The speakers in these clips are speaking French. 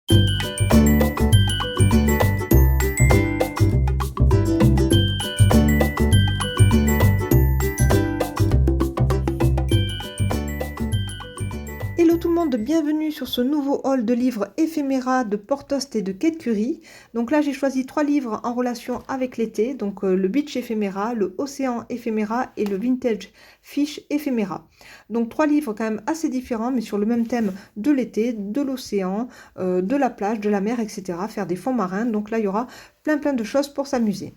Hello tout le monde, bienvenue sur ce nouveau haul de livres éphéméra de Portost et de Kate Curie. Donc là j'ai choisi 3 livres en relation avec l'été, donc le Beach éphéméra, le Océan éphéméra et le Vintage Fish éphéméra. Donc 3 livres quand même assez différents mais sur le même thème de l'été, de l'océan, de la plage, de la mer, etc. Faire des fonds marins, donc là il y aura plein de choses pour s'amuser.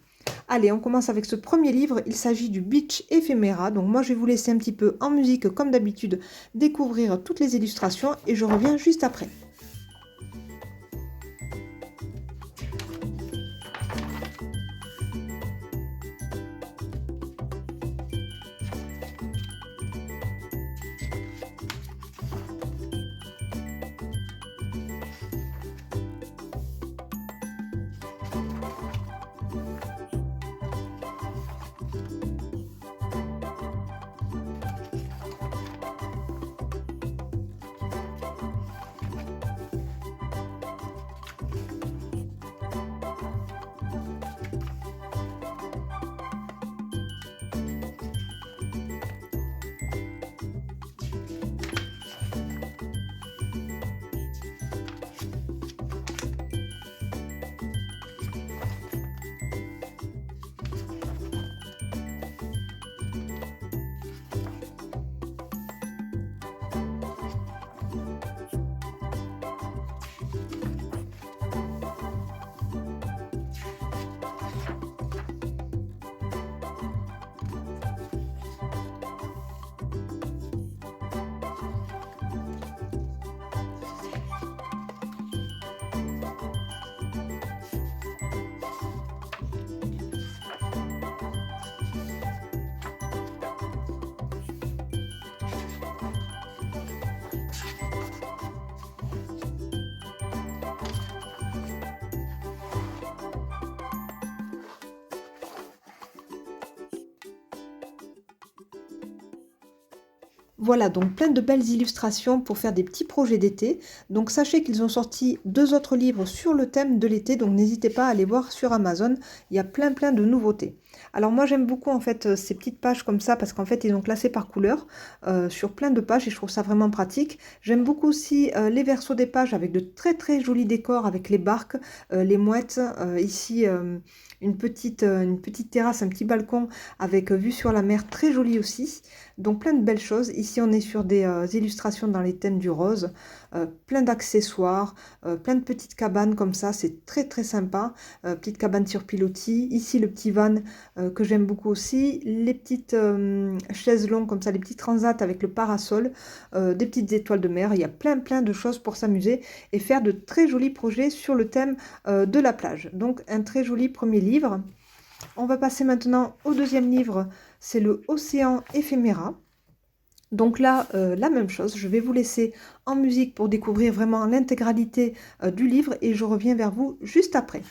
Allez, on commence avec ce premier livre, il s'agit du Beach éphéméra. Donc moi je vais vous laisser un petit peu en musique comme d'habitude découvrir toutes les illustrations et je reviens juste après. Voilà, donc plein de belles illustrations pour faire des petits projets d'été. Donc sachez qu'ils ont sorti 2 autres livres sur le thème de l'été, donc n'hésitez pas à aller voir sur Amazon, il y a plein de nouveautés. Alors moi j'aime beaucoup en fait ces petites pages comme ça parce qu'en fait ils ont classé par couleur sur plein de pages et je trouve ça vraiment pratique. J'aime beaucoup aussi les versos des pages avec de très jolis décors avec les barques, les mouettes, ici une petite terrasse, un petit balcon avec vue sur la mer très joli aussi. Donc plein de belles choses. Ici on est sur des illustrations dans les thèmes du rose, plein d'accessoires, plein de petites cabanes comme ça, c'est très sympa. Petite cabane sur pilotis. Ici le petit van que j'aime beaucoup aussi. Les petites chaises longues comme ça, les petits transats avec le parasol, des petites étoiles de mer. Il y a plein de choses pour s'amuser et faire de très jolis projets sur le thème de la plage. Donc un très joli premier livre. On va passer maintenant au deuxième livre, c'est le Océan éphéméra. Donc là, la même chose, je vais vous laisser en musique pour découvrir vraiment l'intégralité du livre et je reviens vers vous juste après.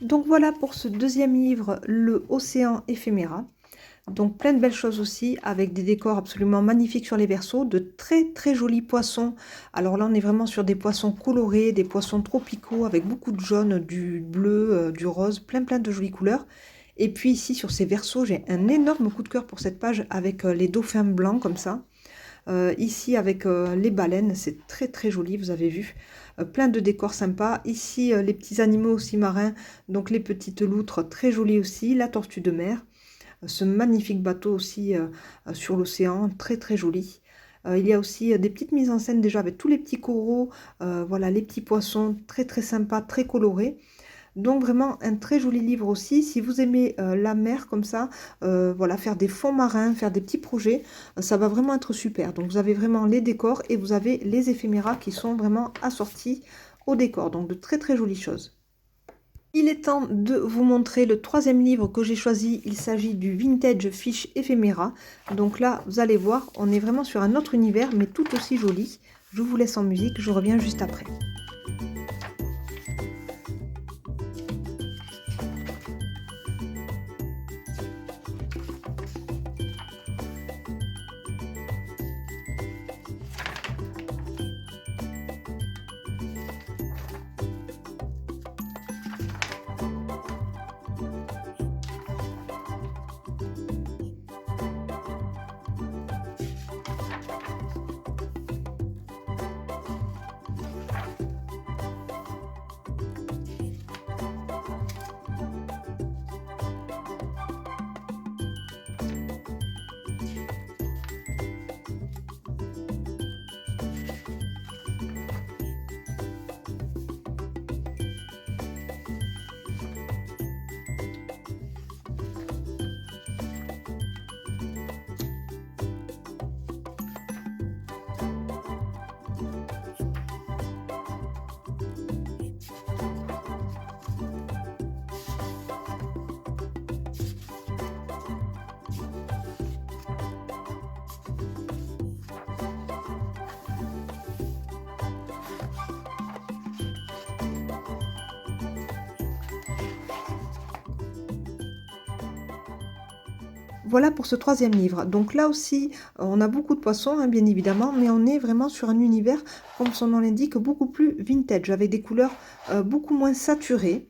Donc voilà pour ce deuxième livre, le Océan éphéméra. Donc plein de belles choses aussi, avec des décors absolument magnifiques sur les versos, de très très jolis poissons. Alors là on est vraiment sur des poissons colorés, des poissons tropicaux, avec beaucoup de jaune, du bleu, du rose, plein de jolies couleurs. Et puis ici sur ces versos, j'ai un énorme coup de cœur pour cette page avec les dauphins blancs comme ça. Ici avec les baleines, c'est très très joli, vous avez vu. Plein de décors sympas. Ici les petits animaux aussi marins, donc les petites loutres, très jolies aussi. La tortue de mer. Ce magnifique bateau aussi sur l'océan, très très joli. Il y a aussi des petites mises en scène déjà avec tous les petits coraux, voilà, les petits poissons, très très sympas, très colorés. Donc vraiment un très joli livre aussi. Si vous aimez la mer comme ça, voilà, faire des fonds marins, faire des petits projets, ça va vraiment être super. Donc vous avez vraiment les décors et vous avez les éphéméras qui sont vraiment assortis au décor. Donc de très très jolies choses. Il est temps de vous montrer le troisième livre que j'ai choisi. Il s'agit du Vintage Fish Ephemera. Donc là, vous allez voir, on est vraiment sur un autre univers, mais tout aussi joli. Je vous laisse en musique, je reviens juste après. Voilà pour ce troisième livre. Donc là aussi, on a beaucoup de poissons, hein, bien évidemment, mais on est vraiment sur un univers, comme son nom l'indique, beaucoup plus vintage, avec des couleurs beaucoup moins saturées,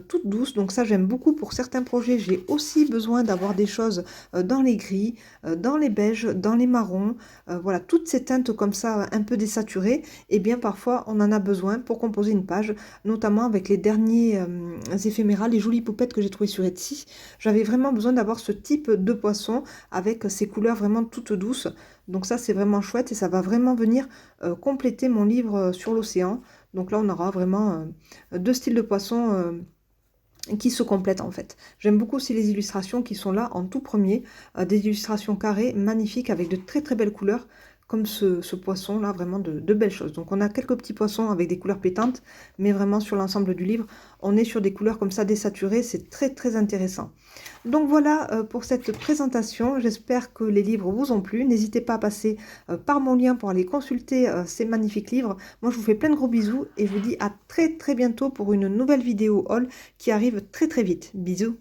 toutes douces. Donc ça, j'aime beaucoup pour certains projets. J'ai aussi besoin d'avoir des choses dans les gris, dans les beiges, dans les marrons. Voilà, toutes ces teintes comme ça, un peu désaturées. Et bien parfois, on en a besoin pour composer une page, notamment avec les derniers éphéméras, les jolies poupettes que j'ai trouvées sur Etsy. J'avais vraiment besoin d'avoir ce type de poisson avec ces couleurs vraiment toutes douces. Donc ça, c'est vraiment chouette et ça va vraiment venir compléter mon livre sur l'océan. Donc là, on aura vraiment deux styles de poissons qui se complètent en fait. J'aime beaucoup aussi les illustrations qui sont là en tout premier. Des illustrations carrées, magnifiques, avec de très très belles couleurs, comme ce poisson là, vraiment de belles choses. Donc on a quelques petits poissons avec des couleurs pétantes, mais vraiment sur l'ensemble du livre, on est sur des couleurs comme ça désaturées, c'est très très intéressant. Donc voilà pour cette présentation, j'espère que les livres vous ont plu. N'hésitez pas à passer par mon lien pour aller consulter ces magnifiques livres. Moi je vous fais plein de gros bisous et je vous dis à très très bientôt pour une nouvelle vidéo haul qui arrive très très vite. Bisous.